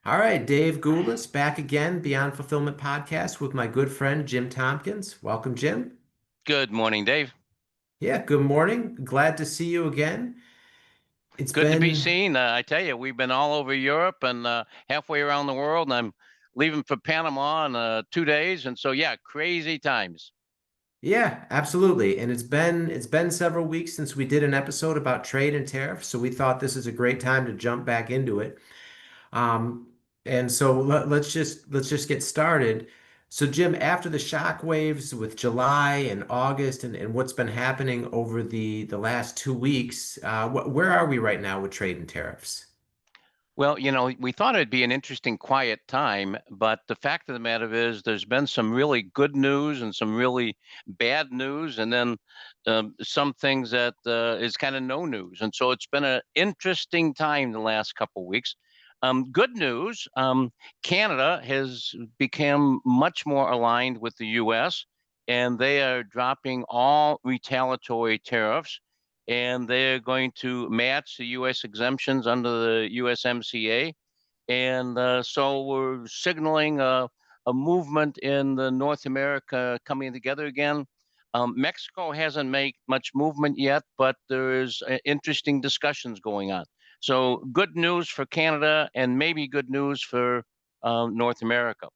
All right, Dave Gulas back again, Beyond Fulfillment podcast with my good friend Jim Tompkins. Welcome, Jim. Good morning, Dave. Yeah, good morning. Glad to see you again. It's Good to be been, seen. I tell you, we've been all over Europe and halfway around the world, and I'm leaving for Panama in 2 days. And so, yeah, crazy times. yeah, absolutely. And it's been several weeks since we did an episode about trade and tariffs, so we thought this is a great time to jump back into it. Um, and so let's just get started. So Jim, after the shock waves with July and August and what's been happening over the last 2 weeks, where are we right now with trade and tariffs? Well, we thought it'd be an interesting, quiet time, but the fact of the matter is, there's been some really good news and some really bad news, and then some things that is kind of no news. And so it's been an interesting time the last couple of weeks. Good news, Canada has become much more aligned with the US, and they are dropping all retaliatory tariffs and they're going to match the U.S. exemptions under the USMCA. And so we're signaling a movement in the North America coming together again. Mexico hasn't made much movement yet, but there is interesting discussions going on. So good news for Canada and maybe good news for North America.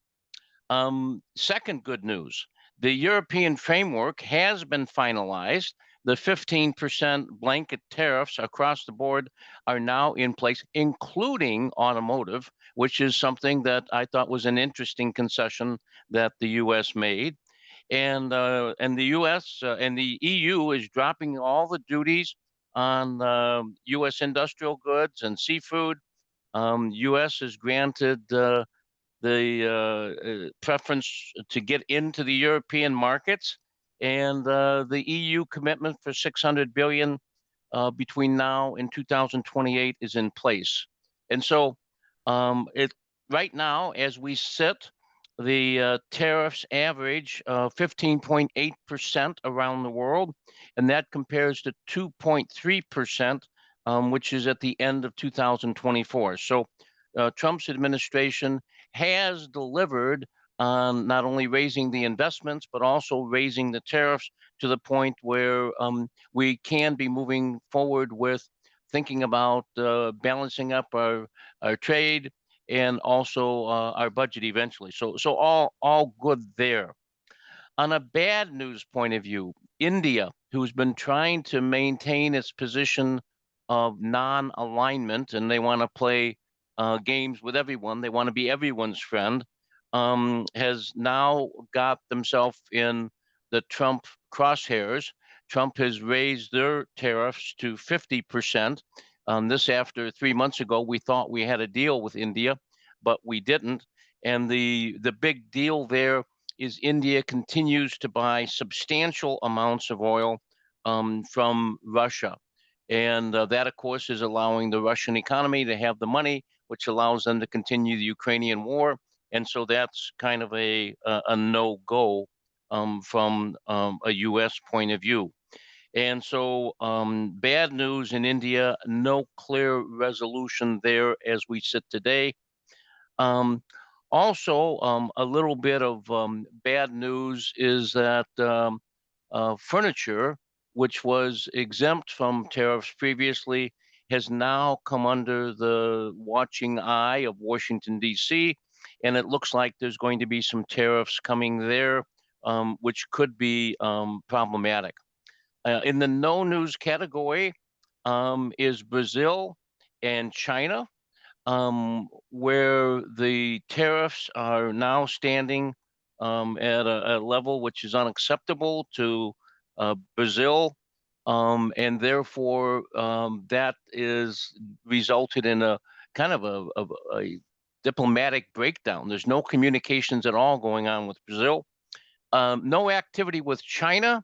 Second good news, the European framework has been finalized. The 15% blanket tariffs across the board are now in place, including automotive, which is something that I thought was an interesting concession that the U.S. made. And the U.S. And the EU is dropping all the duties on U.S. industrial goods and seafood. U.S. has granted the preference to get into the European markets, and the EU commitment for 600 billion between now and 2028 is in place. And so, it right now, as we sit, the tariffs average 15.8% around the world, and that compares to 2.3%, which is at the end of 2024. So, Trump's administration has delivered on not only raising the investments, but also raising the tariffs to the point where we can be moving forward with thinking about balancing up our trade and also our budget eventually. So all good there. On a bad news point of view, India, who's been trying to maintain its position of non-alignment, and they want to play games with everyone. They want to be everyone's friend. Has now got themselves in the Trump crosshairs. Trump has raised their tariffs to 50%. This after 3 months ago, we thought we had a deal with India, but we didn't. And the big deal there is India continues to buy substantial amounts of oil from Russia. And that, of course, is allowing the Russian economy to have the money, which allows them to continue the Ukrainian war. And so that's kind of a no-go from a U.S. point of view. And so bad news in India, no clear resolution there as we sit today. Um, Also, a little bit of bad news is that furniture, which was exempt from tariffs previously, has now come under the watching eye of Washington, D.C., and it looks like there's going to be some tariffs coming there, which could be problematic. In the no news category is Brazil and China, where the tariffs are now standing at a level which is unacceptable to Brazil. And therefore, that is resulted in a kind of a diplomatic breakdown. There's no communications at all going on with Brazil, no activity with China.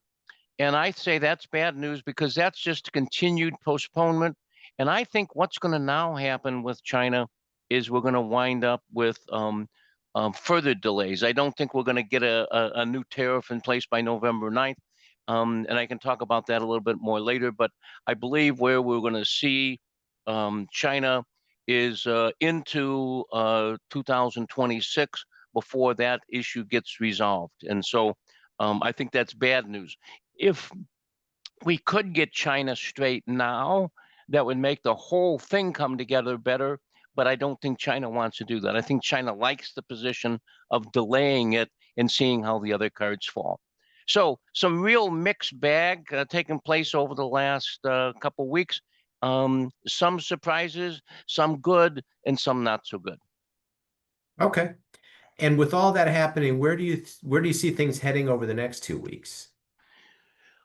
And I say that's bad news because that's just a continued postponement. And I think what's going to now happen with China is we're going to wind up with further delays. I don't think we're going to get a new tariff in place by November 9th. And I can talk about that a little bit more later. But I believe where we're going to see China is into 2026 before that issue gets resolved. And so I think that's bad news. If we could get China straight now, that would make the whole thing come together better. But I don't think China wants to do that. I think China likes the position of delaying it and seeing how the other cards fall. So some real mixed bag taking place over the last couple weeks. Some surprises, some good, and some not so good. Okay. And with all that happening, where do you see things heading over the next 2 weeks?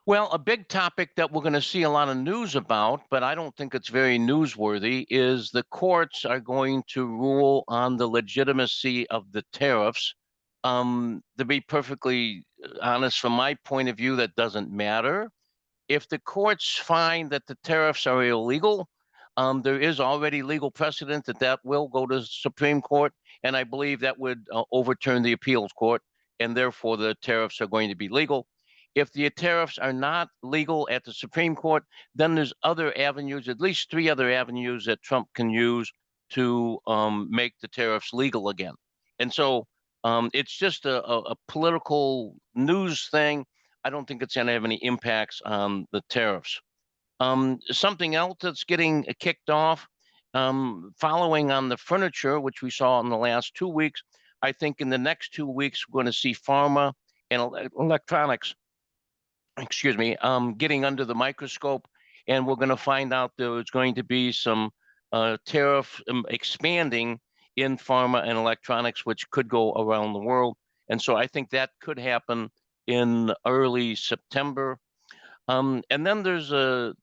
Well, a big topic that we're going to see a lot of news about, but I don't think it's very newsworthy, is the courts are going to rule on the legitimacy of the tariffs. To be perfectly honest, from my point of view, that doesn't matter. If the courts find that the tariffs are illegal, there is already legal precedent that that will go to the Supreme Court, and I believe that would overturn the appeals court, and therefore the tariffs are going to be legal. If the tariffs are not legal at the Supreme Court, then there's other avenues, at least three other avenues that Trump can use to make the tariffs legal again. And so it's just a political news thing. I don't think it's going to have any impacts on the tariffs. Something else that's getting kicked off, following on the furniture, which we saw in the last 2 weeks, I think in the next 2 weeks, we're going to see pharma and electronics, excuse me, getting under the microscope. And we're going to find out there's going to be some tariff expanding in pharma and electronics, which could go around the world. And so I think that could happen in early September. And then there's a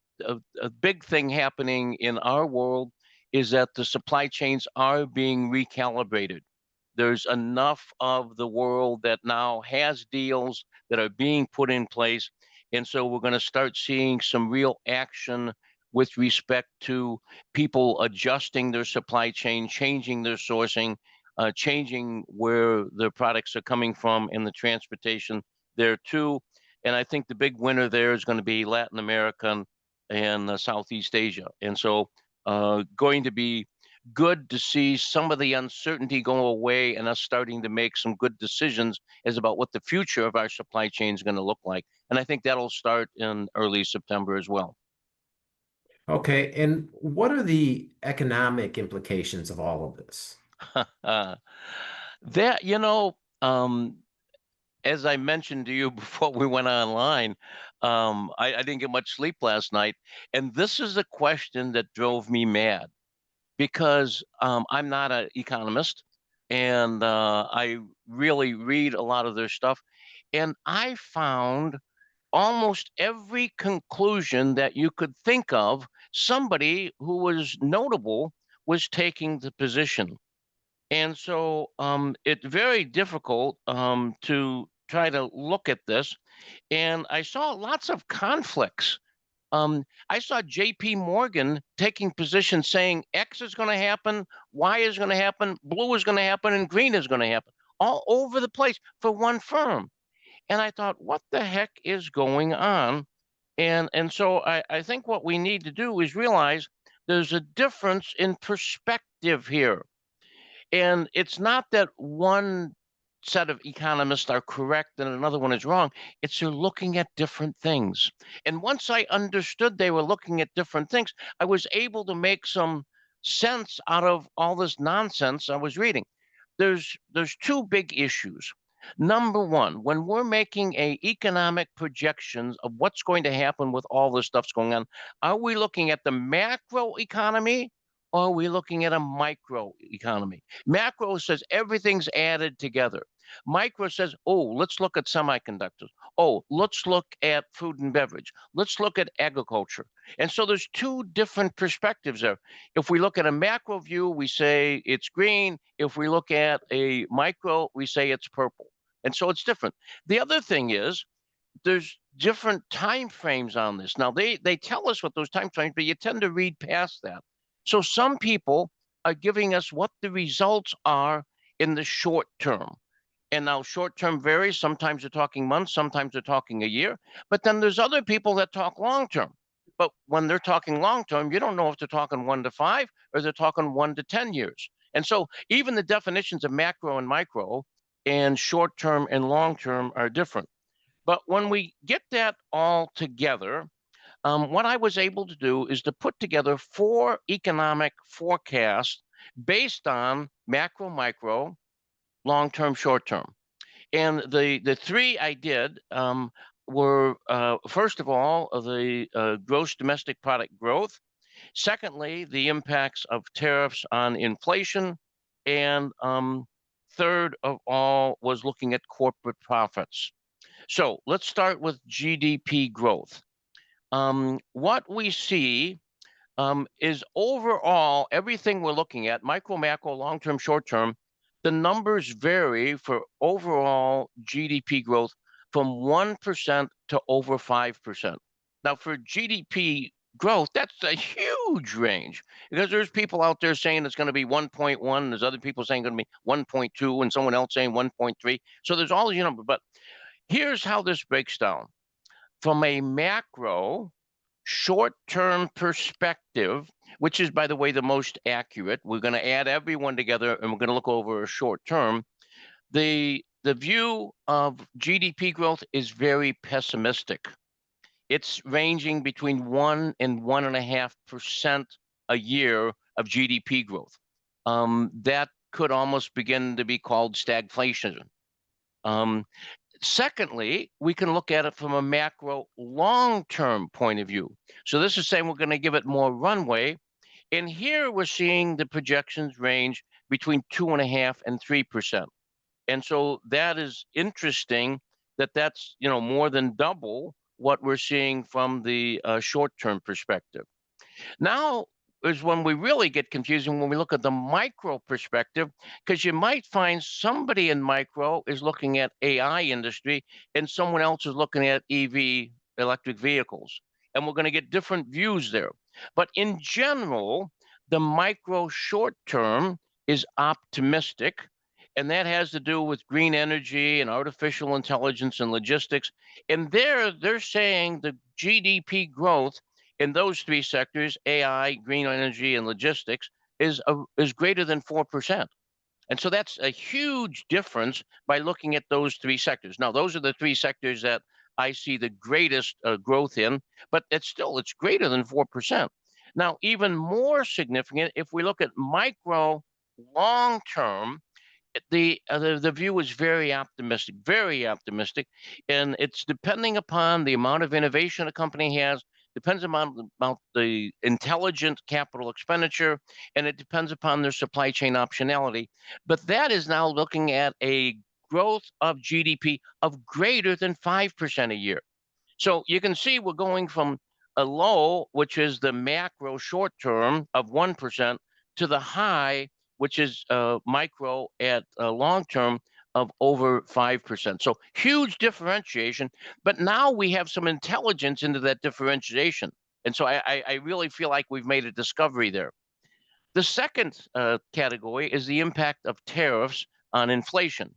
big thing happening in our world is that the supply chains are being recalibrated. There's enough of the world that now has deals that are being put in place. And so we're going to start seeing some real action with respect to people adjusting their supply chain, changing their sourcing, changing where their products are coming from in the transportation there too. And I think the big winner there is going to be Latin America and Southeast Asia. And so going to be good to see some of the uncertainty go away and us starting to make some good decisions as about what the future of our supply chain is going to look like. And I think that'll start in early September as well. Okay. And what are the economic implications of all of this? That, as I mentioned to you before we went online, I didn't get much sleep last night. And this is a question that drove me mad because I'm not an economist and I really read a lot of their stuff. And I found almost every conclusion that you could think of, somebody who was notable was taking the position. And so it's very difficult to try to look at this. And I saw lots of conflicts. I saw JP Morgan taking position saying X is going to happen, Y is going to happen, blue is going to happen, and green is going to happen all over the place for one firm. And I thought, what the heck is going on? And so I think what we need to do is realize there's a difference in perspective here. And it's not that one set of economists are correct and another one is wrong. It's they're looking at different things. And once I understood they were looking at different things, I was able to make some sense out of all this nonsense I was reading. There's two big issues. Number one, when we're making a economic projections of what's going to happen with all this stuff's going on, are we looking at the macro economy or are we looking at a micro economy? Macro says everything's added together. Micro says, oh, let's look at semiconductors. Oh, let's look at food and beverage. Let's look at agriculture. And so there's two different perspectives there. If we look at a macro view, we say it's green. If we look at a micro, we say it's purple. And so it's different. The other thing is there's different time frames on this. Now they tell us what those time frames, but you tend to read past that. So some people are giving us what the results are in the short term. And now short term varies. Sometimes they're talking months, sometimes they're talking a year. But then there's other people that talk long term. But when they're talking long term, you don't know if they're talking 1 to 5 or they're talking 1 to 10 years. And so even the definitions of macro and micro and short term and long term are different. But when we get that all together, what I was able to do is to put together 4 economic forecasts based on macro, micro, long term, short term. And the three I did were first of all the gross domestic product growth. Secondly, the impacts of tariffs on inflation, and third of all was looking at corporate profits. So let's start with GDP growth. What we see is overall everything we're looking at, micro, macro, long term, short term, the numbers vary for overall GDP growth from 1% to over 5%. Now, for GDP growth, that's a huge range because there's people out there saying it's going to be 1.1, and there's other people saying it's going to be 1.2, and someone else saying 1.3. So there's all these numbers. But here's how this breaks down from a macro short-term perspective, which is, by the way, the most accurate. We're going to add everyone together and we're going to look over a short term. The view of GDP growth is very pessimistic. It's ranging between 1 and 1.5% a year of GDP growth. That could almost begin to be called stagflation. Secondly, we can look at it from a macro long-term point of view. So this is saying we're going to give it more runway. And here we're seeing the projections range between 2.5% and 3%. And so that is interesting that that's, more than double what we're seeing from the short-term perspective. Now is when we really get confusing when we look at the micro perspective, because you might find somebody in micro is looking at AI industry and someone else is looking at EV, electric vehicles. And we're going to get different views there. But in general, the micro short term is optimistic. And that has to do with green energy and artificial intelligence and logistics. And they're saying the GDP growth in those three sectors, AI, green energy, and logistics, is greater than 4%. And so that's a huge difference by looking at those three sectors. Now, those are the three sectors that I see the greatest growth in, but it's greater than 4%. Now, even more significant, if we look at micro long term, the view is very optimistic, and it's depending upon the amount of innovation a company has, depends about the intelligent capital expenditure, and it depends upon their supply chain optionality. But that is now looking at a growth of GDP of greater than 5% a year. So you can see we're going from a low, which is the macro short term of 1%, to the high, which is micro at long term of over 5%. So huge differentiation, but now we have some intelligence into that differentiation. And so I really feel like we've made a discovery there. The second category is the impact of tariffs on inflation.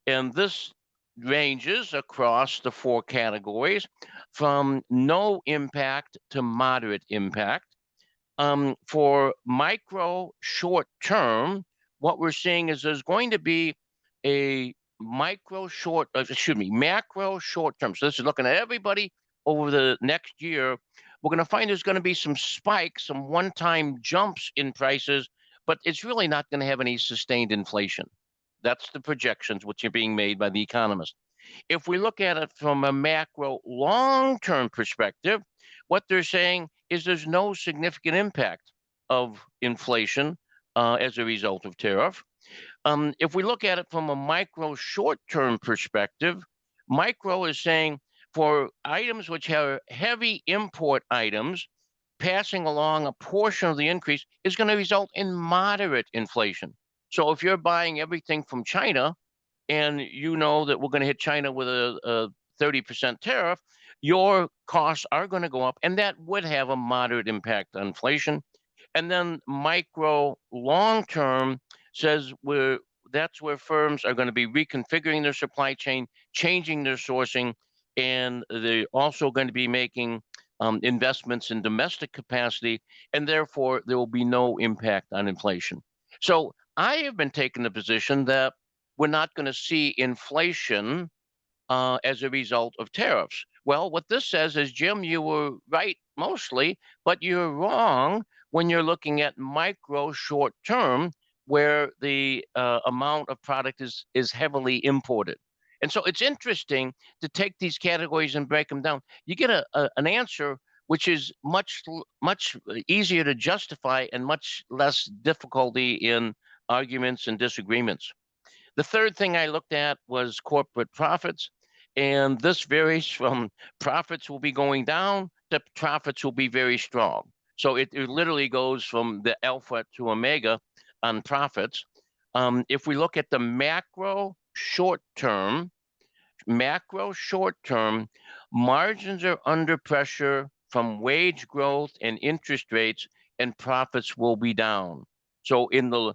And this ranges across the 4 categories from no impact to moderate impact. For micro short term, what we're seeing is there's going to be a macro short term. So this is looking at everybody over the next year. We're going to find there's going to be some spikes, some one-time jumps in prices, but it's really not going to have any sustained inflation. That's the projections which are being made by the economists. If we look at it from a macro long-term perspective, what they're saying is there's no significant impact of inflation as a result of tariff. If we look at it from a micro short-term perspective, micro is saying for items which have heavy import items, passing along a portion of the increase is going to result in moderate inflation. So if you're buying everything from China, and you know that we're going to hit China with a 30% tariff, your costs are going to go up, and that would have a moderate impact on inflation. And then micro long term says that's where firms are going to be reconfiguring their supply chain, changing their sourcing, and they're also going to be making investments in domestic capacity, and therefore there will be no impact on inflation. So I have been taking the position that we're not going to see inflation as a result of tariffs. Well, what this says is, Jim, you were right mostly, but you're wrong when you're looking at micro short term, where the amount of product is heavily imported. And so it's interesting to take these categories and break them down. You get an answer which is much easier to justify and much less difficulty in arguments and disagreements. The third thing I looked at was corporate profits. And this varies from profits will be going down to profits will be very strong. So it literally goes from the alpha to omega on profits. If we look at the macro short term, margins are under pressure from wage growth and interest rates, and profits will be down. So in the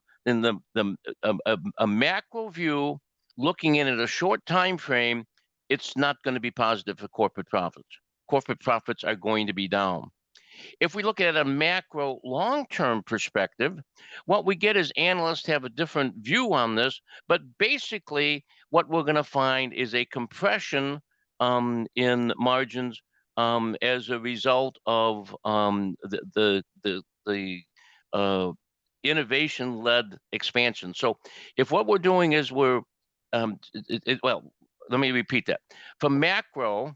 a macro view, looking in at a short time frame, it's not going to be positive for corporate profits. Corporate profits are going to be down. If we look at a macro long-term perspective, what we get is analysts have a different view on this, but basically what we're going to find is a compression in margins as a result of the innovation-led expansion. So if what we're doing is well, let me repeat that. From macro,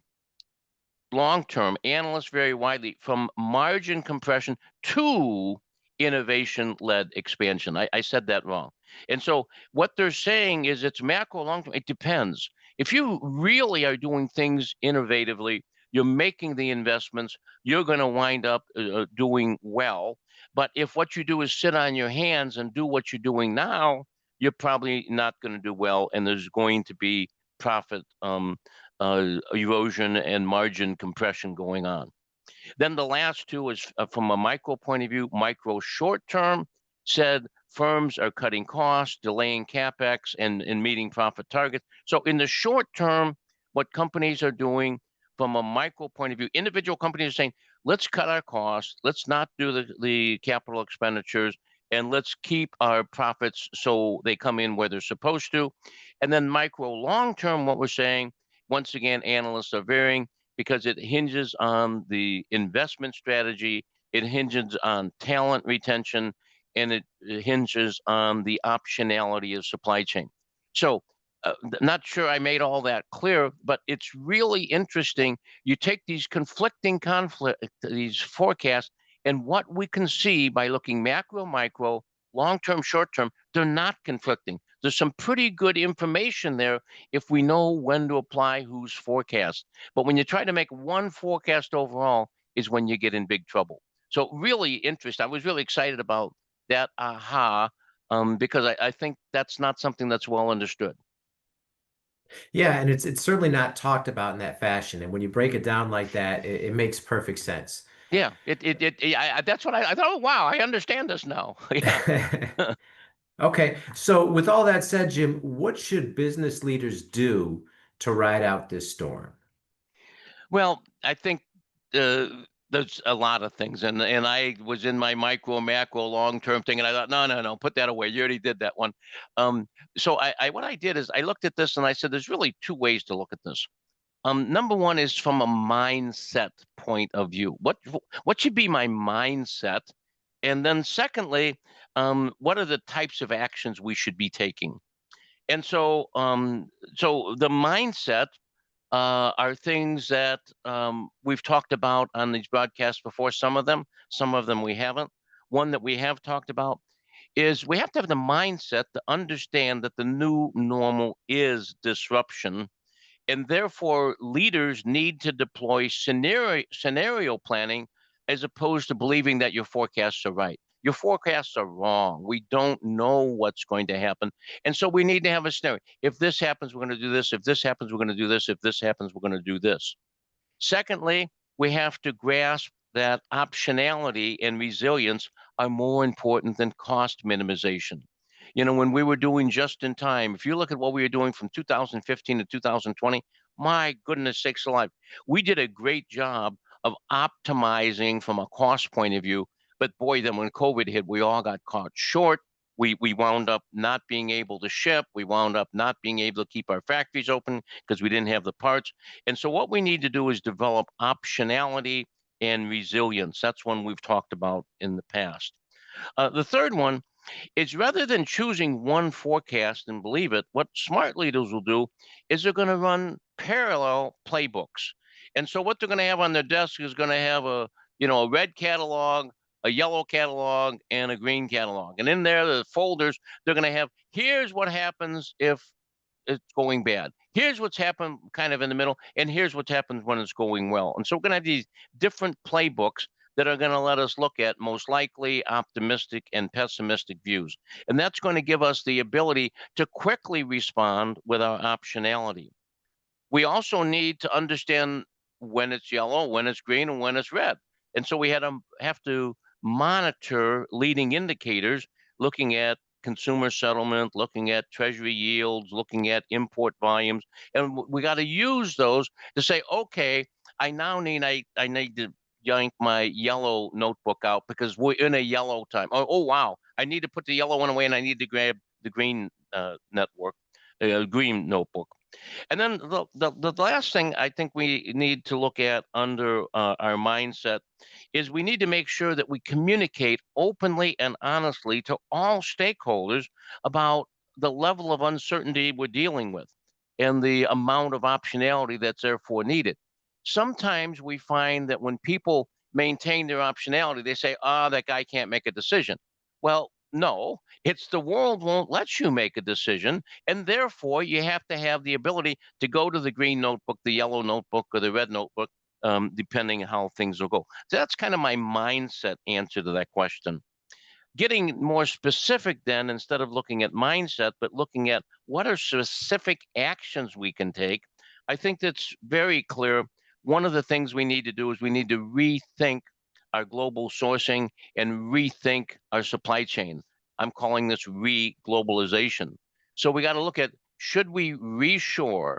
long term, analysts vary widely from margin compression to innovation led expansion. I said that wrong. And so what they're saying is it's macro long term. It depends. If you really are doing things innovatively, you're making the investments, you're going to wind up doing well. But if what you do is sit on your hands and do what you're doing now, you're probably not going to do well. And there's going to be profit erosion and margin compression going on. Then the last two is from a micro point of view, micro short term said firms are cutting costs, delaying capex, and meeting profit targets. So in the short term, what companies are doing from a micro point of view, individual companies are saying, let's cut our costs, let's not do the capital expenditures, and let's keep our profits so they come in where they're supposed to. And then micro long term, what we're saying, once again, analysts are varying because it hinges on the investment strategy, it hinges on talent retention, and it hinges on the optionality of supply chain. So, not sure I made all that clear, but it's really interesting. You take these these forecasts, and what we can see by looking macro, micro, long term, short term, they're not conflicting. There's some pretty good information there if we know when to apply whose forecast. But when you try to make one forecast overall is when you get in big trouble. So really interesting. I was really excited about that aha because I think that's not something that's well understood. Yeah, and it's certainly not talked about in that fashion. And when you break it down like that, it makes perfect sense. Yeah, that's what I thought. Oh, wow, I understand this now. Yeah. Okay, so with all that said, Jim, what should business leaders do to ride out this storm? Well, I think uh, there's a lot of things, and I was in my micro, macro, long term thing, and I thought, no, no, no, put that away. You already did that one. So I what I did is I looked at this and I said, there's really two ways to look at this. Number one is from a mindset point of view. What should be my mindset? And then secondly, what are the types of actions we should be taking? And so the mindset are things that we've talked about on these broadcasts before. Some of them we haven't. One that we have talked about is we have to have the mindset to understand that the new normal is disruption, and therefore leaders need to deploy scenario planning as opposed to believing that your forecasts are right. Your forecasts are wrong. We don't know what's going to happen. And so we need to have a scenario. If this happens, we're going to do this. If this happens, we're going to do this. If this happens, we're going to do this. Secondly, we have to grasp that optionality and resilience are more important than cost minimization. You know, when we were doing just in time, if you look at what we were doing from 2015 to 2020, my goodness sakes alive, we did a great job of optimizing from a cost point of view. But boy, then when COVID hit, we all got caught short. We wound up not being able to ship. We wound up not being able to keep our factories open because we didn't have the parts. And so what we need to do is develop optionality and resilience. That's one we've talked about in the past. The third one is rather than choosing one forecast and believe it, what smart leaders will do is they're going to run parallel playbooks. And so what they're going to have on their desk is going to have a red catalog, a yellow catalog, and a green catalog. And in there, the folders, they're going to have, here's what happens if it's going bad. Here's what's happened kind of in the middle, and here's what happens when it's going well. And so we're going to have these different playbooks that are going to let us look at most likely, optimistic, and pessimistic views. And that's going to give us the ability to quickly respond with our optionality. We also need to understand when it's yellow, when it's green, and when it's red. And so we have to monitor leading indicators, looking at consumer settlement, looking at treasury yields, looking at import volumes. And we got to use those to say, okay, I need to yank my yellow notebook out because we're in a yellow time. Oh wow, I need to put the yellow one away and I need to grab the green green notebook. And then the last thing I think we need to look at under our mindset is we need to make sure that we communicate openly and honestly to all stakeholders about the level of uncertainty we're dealing with and the amount of optionality that's therefore needed. Sometimes we find that when people maintain their optionality, they say, that guy can't make a decision. Well, no, it's the world won't let you make a decision. And therefore, you have to have the ability to go to the green notebook, the yellow notebook, or the red notebook, depending on how things will go. So that's kind of my mindset answer to that question. Getting more specific, then, instead of looking at mindset, but looking at what are specific actions we can take, I think that's very clear. One of the things we need to do is we need to rethink our global sourcing and rethink our supply chain. I'm calling this re-globalization. So we got to look at, should we reshore?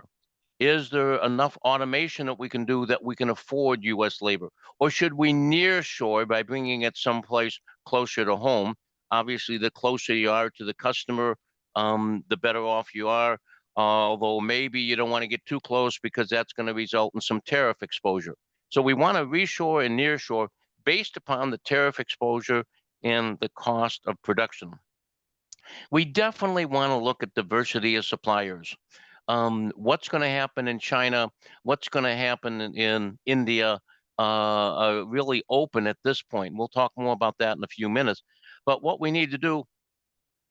Is there enough automation that we can do that we can afford U.S. labor? Or should we nearshore by bringing it someplace closer to home? Obviously, the closer you are to the customer, the better off you are. Although maybe you don't want to get too close because that's going to result in some tariff exposure. So we want to reshore and nearshore based upon the tariff exposure and the cost of production. We definitely want to look at diversity of suppliers. What's going to happen in China? What's going to happen in India? Are really open at this point. We'll talk more about that in a few minutes. But what we need to do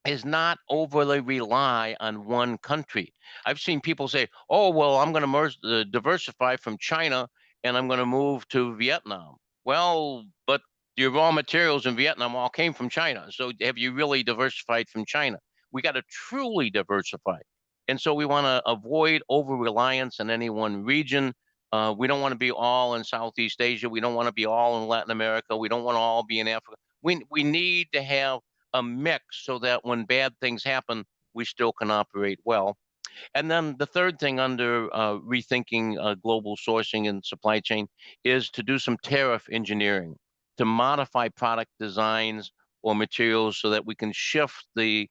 is not overly rely on one country. I've seen people say, "Oh, well, I'm going to diversify from China and I'm going to move to Vietnam." Well, but your raw materials in Vietnam all came from China. So have you really diversified from China? We got to truly diversify. And so we want to avoid over reliance on any one region. We don't want to be all in Southeast Asia. We don't want to be all in Latin America. We don't want to all be in Africa. We need to have a mix so that when bad things happen, we still can operate well. And then the third thing under rethinking global sourcing and supply chain is to do some tariff engineering to modify product designs or materials so that we can shift the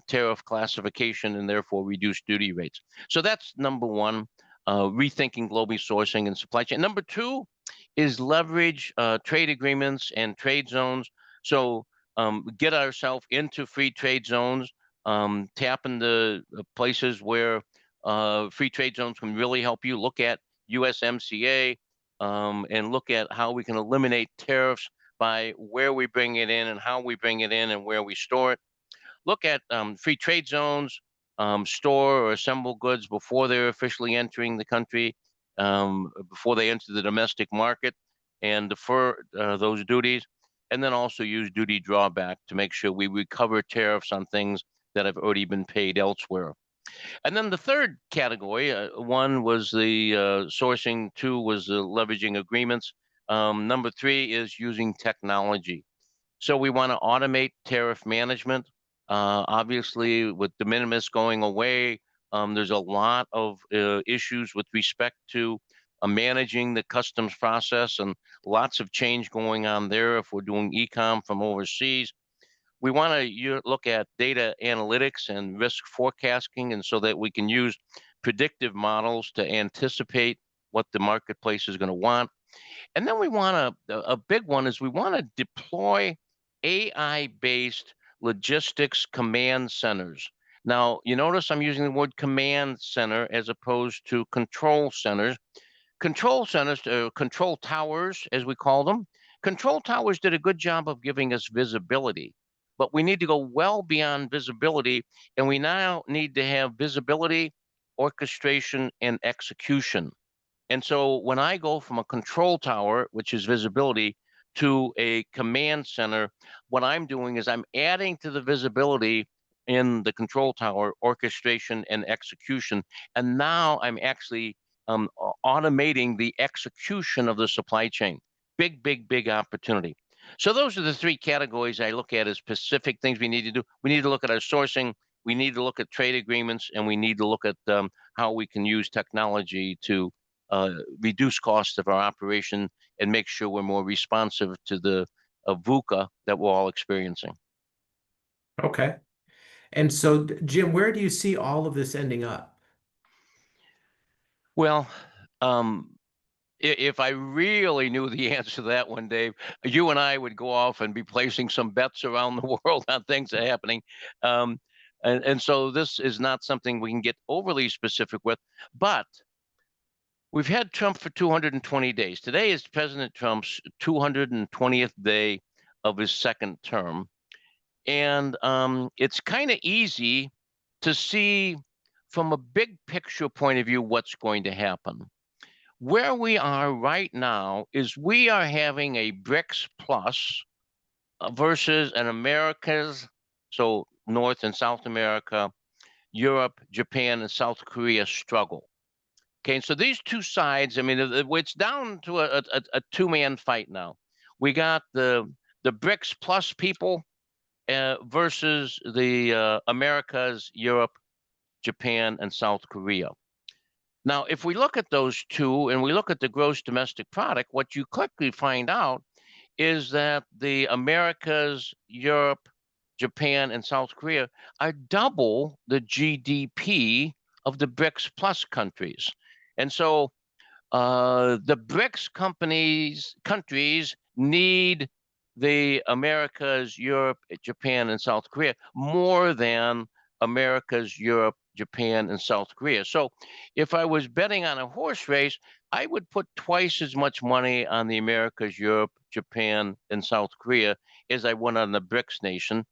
tariff classification and therefore reduce duty rates. So that's number one, rethinking global sourcing and supply chain. Number two is leverage trade agreements and trade zones. So get ourselves into free trade zones, tap into places where free trade zones can really help you. Look at USMCA and look at how we can eliminate tariffs by where we bring it in and how we bring it in and where we store it. Look at free trade zones, store or assemble goods before they're officially entering the country, before they enter the domestic market, and defer those duties. And then also use duty drawback to make sure we recover tariffs on things that have already been paid elsewhere. And then the third category, one was the sourcing, two was the leveraging agreements. Number three is using technology. So we want to automate tariff management. Obviously, with de minimis going away, there's a lot of issues with respect to managing the customs process, and lots of change going on there if we're doing e-com from overseas. We want to look at data analytics and risk forecasting, and so that we can use predictive models to anticipate what the marketplace is going to want. And then we want a big one is we want to deploy AI-based logistics command centers. Now, you notice I'm using the word command center as opposed to control centers. Control centers, control towers, as we call them. Control towers did a good job of giving us visibility, but we need to go well beyond visibility, and we now need to have visibility, orchestration, and execution. And so when I go from a control tower, which is visibility, to a command center, what I'm doing is I'm adding to the visibility in the control tower, orchestration and execution. And now I'm actually automating the execution of the supply chain. Big, big, big opportunity. So those are the three categories I look at as specific things we need to do. We need to look at our sourcing, we need to look at trade agreements, and we need to look at how we can use technology to reduce costs of our operation and make sure we're more responsive to the VUCA that we're all experiencing. Okay. And so, Jim, where do you see all of this ending up? Well, if I really knew the answer to that one, Dave, you and I would go off and be placing some bets around the world on things that are happening. Um, and so this is not something we can get overly specific with, but we've had Trump for 220 days. Today is President Trump's 220th day of his second term. And it's kind of easy to see from a big picture point of view what's going to happen. Where we are right now is we are having a BRICS plus versus an Americas, so North and South America, Europe, Japan, and South Korea struggle. Okay, so these two sides, I mean, it's down to a two-man fight now. We got the BRICS plus people versus the Americas, Europe, Japan, and South Korea. Now, if we look at those two and we look at the gross domestic product, what you quickly find out is that the Americas, Europe, Japan, and South Korea are double the GDP of the BRICS plus countries. And so the BRICS countries need the Americas, Europe, Japan, and South Korea more than Americas, Europe, Japan, and South Korea. So if I was betting on a horse race, I would put twice as much money on the Americas, Europe, Japan, and South Korea as I would on the BRICS nation.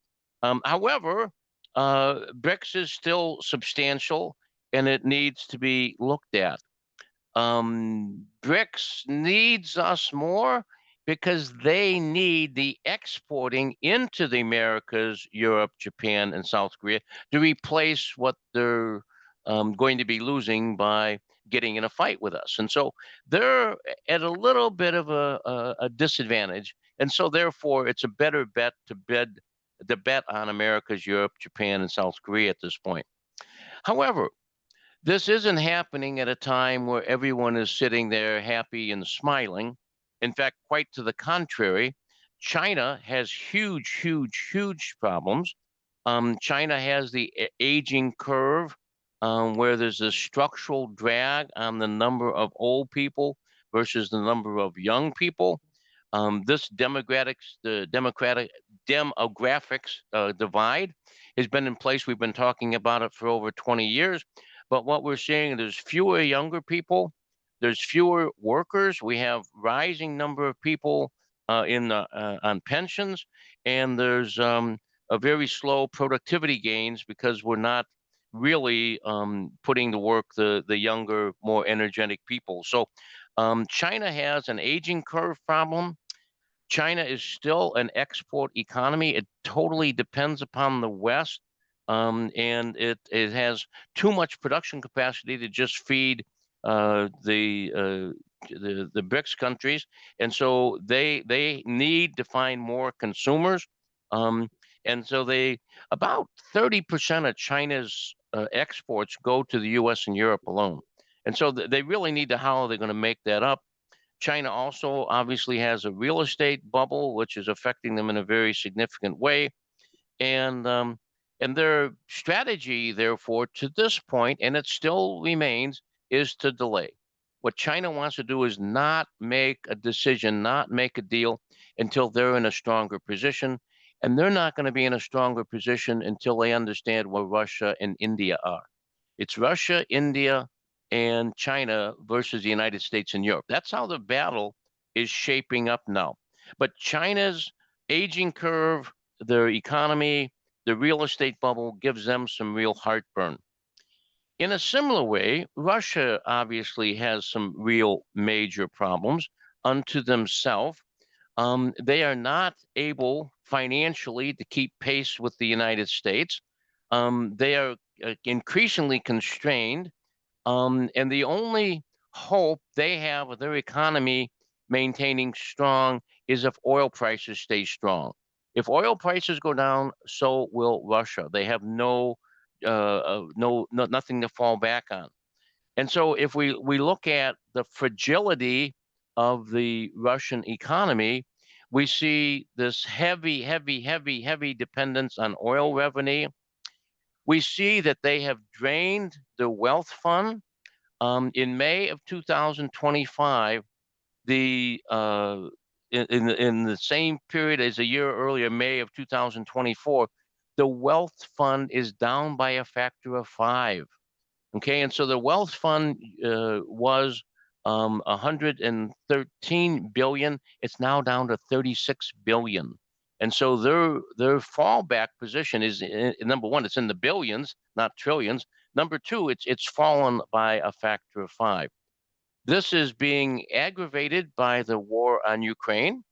However, BRICS is still substantial and it needs to be looked at. BRICS needs us more because they need the exporting into the Americas, Europe, Japan, and South Korea to replace what they're going to be losing by getting in a fight with us. And so they're at a little bit of a disadvantage. And so therefore, it's a better bet to bet on Americas, Europe, Japan, and South Korea at this point. However, this isn't happening at a time where everyone is sitting there happy and smiling. In fact, quite to the contrary, China has huge, huge, huge problems. China has the aging curve where there's a structural drag on the number of old people versus the number of young people. This demographics divide has been in place. We've been talking about it for over 20 years. But what we're seeing, there's fewer younger people, there's fewer workers. We have rising number of people on pensions, and there's a very slow productivity gains because we're not really putting to work the younger, more energetic people. So China has an aging curve problem. China is still an export economy. It totally depends upon the West, and it has too much production capacity to just feed the BRICS countries, and so they need to find more consumers. And so about 30% of China's exports go to the U.S. and Europe alone. And so they really need to how they're going to make that up. China also obviously has a real estate bubble, which is affecting them in a very significant way. And their strategy, therefore, to this point, and it still remains, is to delay. What China wants to do is not make a decision, not make a deal until they're in a stronger position. And they're not going to be in a stronger position until they understand where Russia and India are. It's Russia, India, and China versus the United States and Europe. That's how the battle is shaping up now. But China's aging curve, their economy, the real estate bubble gives them some real heartburn. In a similar way, Russia obviously has some real major problems unto themselves. They are not able financially to keep pace with the United States. They are increasingly constrained. And the only hope they have with their economy maintaining strong is if oil prices stay strong. If oil prices go down, so will Russia. They have nothing to fall back on. And so if we look at the fragility of the Russian economy, we see this heavy, heavy, heavy, heavy dependence on oil revenue. We see that they have drained the wealth fund. In May of 2025, the in the same period as a year earlier, May of 2024, the wealth fund is down by a factor of 5. Okay, and so the wealth fund was 113 billion. It's now down to 36 billion. And so their fallback position is number one, it's in the billions, not trillions. Number two, it's fallen by a factor of 5. This is being aggravated by the war on Ukraine.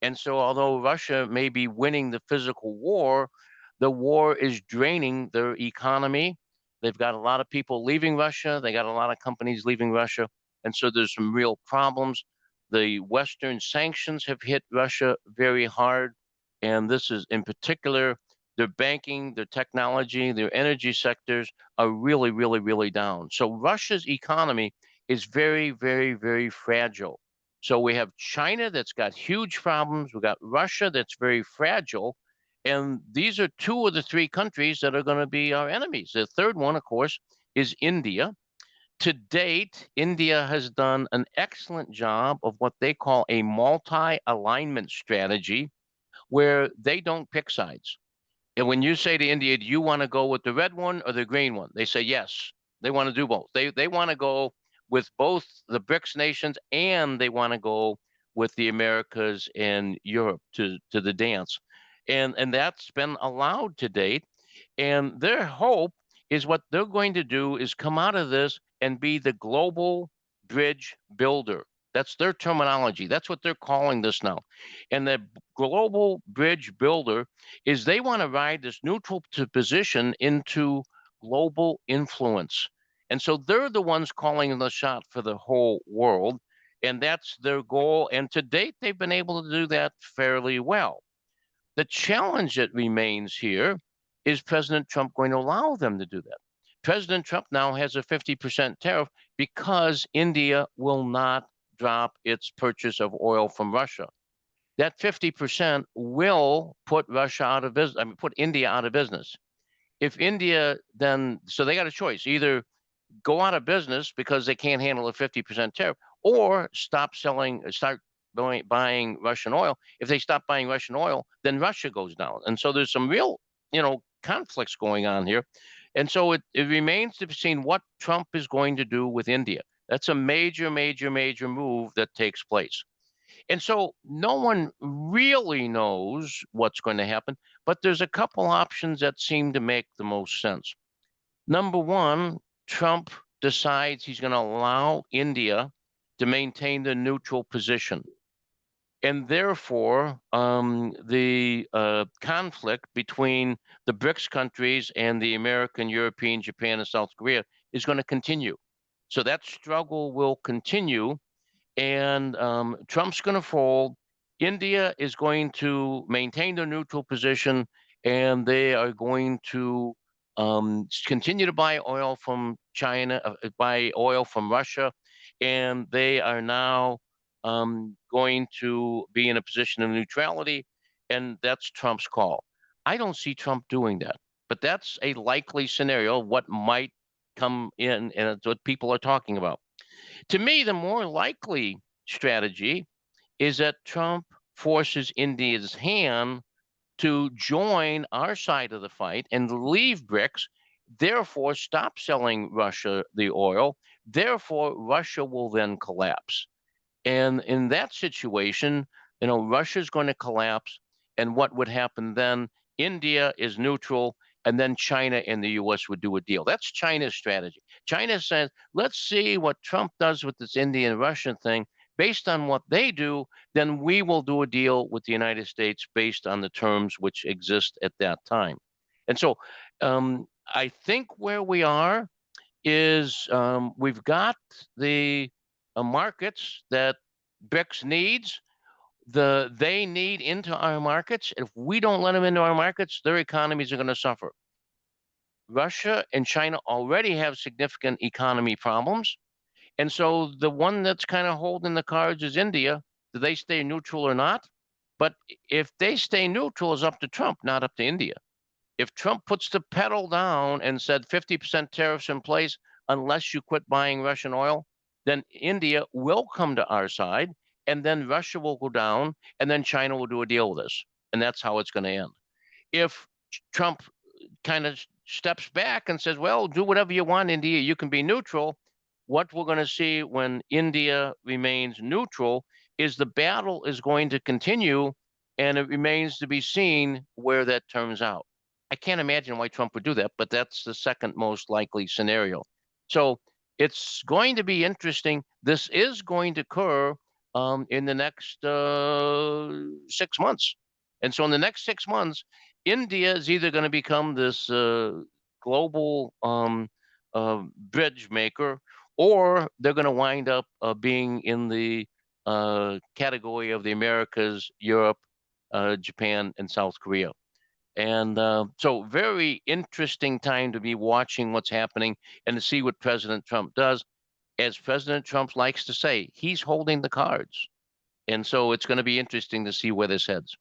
And so, although Russia may be winning the physical war, the war is draining their economy. They've got a lot of people leaving Russia. They got a lot of companies leaving Russia. And so there's some real problems. The Western sanctions have hit Russia very hard. And this is in particular, their banking, their technology, their energy sectors are really, really, really down. So Russia's economy is very, very, very fragile. So we have China that's got huge problems. We've got Russia that's very fragile. And these are two of the three countries that are going to be our enemies. The third one, of course, is India. To date, India has done an excellent job of what they call a multi-alignment strategy where they don't pick sides. And when you say to India, do you want to go with the red one or the green one? They say yes. They want to do both. They want to go with both the BRICS nations and they want to go with the Americas and Europe to the dance. And that's been allowed to date. And their hope is what they're going to do is come out of this and be the global bridge builder. That's their terminology. That's what they're calling this now. And the global bridge builder is they want to ride this neutral position into global influence. And so they're the ones calling the shot for the whole world. And that's their goal. And to date, they've been able to do that fairly well. The challenge that remains here is President Trump going to allow them to do that? President Trump now has a 50% tariff because India will not drop its purchase of oil from Russia. That 50% will put Russia out of business, I mean, put India out of business. If India then, so they got a choice, either go out of business because they can't handle a 50% tariff, or start buying Russian oil. If they stop buying Russian oil, then Russia goes down. And so there's some real, conflicts going on here. And so it remains to be seen what Trump is going to do with India. That's a major, major, major move that takes place. And so no one really knows what's going to happen, but there's a couple options that seem to make the most sense. Number one, Trump decides he's going to allow India to maintain the neutral position. And therefore, the conflict between the BRICS countries and the American, European, Japan, and South Korea is going to continue. So that struggle will continue, and Trump's going to fold. India is going to maintain their neutral position, and they are going to continue to buy oil from China, buy oil from Russia, and they are now going to be in a position of neutrality, and that's Trump's call. I don't see Trump doing that, but that's a likely scenario, what might come in, and it's what people are talking about. To me, the more likely strategy is that Trump forces India's hand to join our side of the fight and leave BRICS, therefore stop selling Russia the oil. Therefore, Russia will then collapse. And in that situation, Russia's going to collapse. And what would happen then? India is neutral, and then China and the US would do a deal. That's China's strategy. China says, let's see what Trump does with this Indian Russian thing. Based on what they do, then we will do a deal with the United States based on the terms which exist at that time. And so I think where we are is we've got the markets that BRICS needs. They need into our markets. If we don't let them into our markets, their economies are going to suffer. Russia and China already have significant economy problems. And so the one that's kind of holding the cards is India. Do they stay neutral or not? But if they stay neutral, is up to Trump, not up to India. If Trump puts the pedal down and said 50% tariffs in place unless you quit buying Russian oil, then India will come to our side, and then Russia will go down, and then China will do a deal with us. And that's how it's going to end. If Trump kind of steps back and says, well, do whatever you want, India, you can be neutral, what we're going to see when India remains neutral is the battle is going to continue, and it remains to be seen where that turns out. I can't imagine why Trump would do that, but that's the second most likely scenario. So it's going to be interesting. This is going to occur in the next 6 months. And so in the next 6 months, India is either going to become this global bridge maker, or they're going to wind up being in the category of the Americas, Europe, Japan, and South Korea. And so very interesting time to be watching what's happening and to see what President Trump does. As President Trump likes to say, he's holding the cards. And so it's going to be interesting to see where this heads.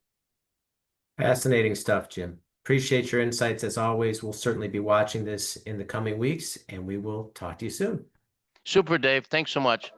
Fascinating stuff, Jim. Appreciate your insights as always. We'll certainly be watching this in the coming weeks, and we will talk to you soon. Super, Dave. Thanks so much.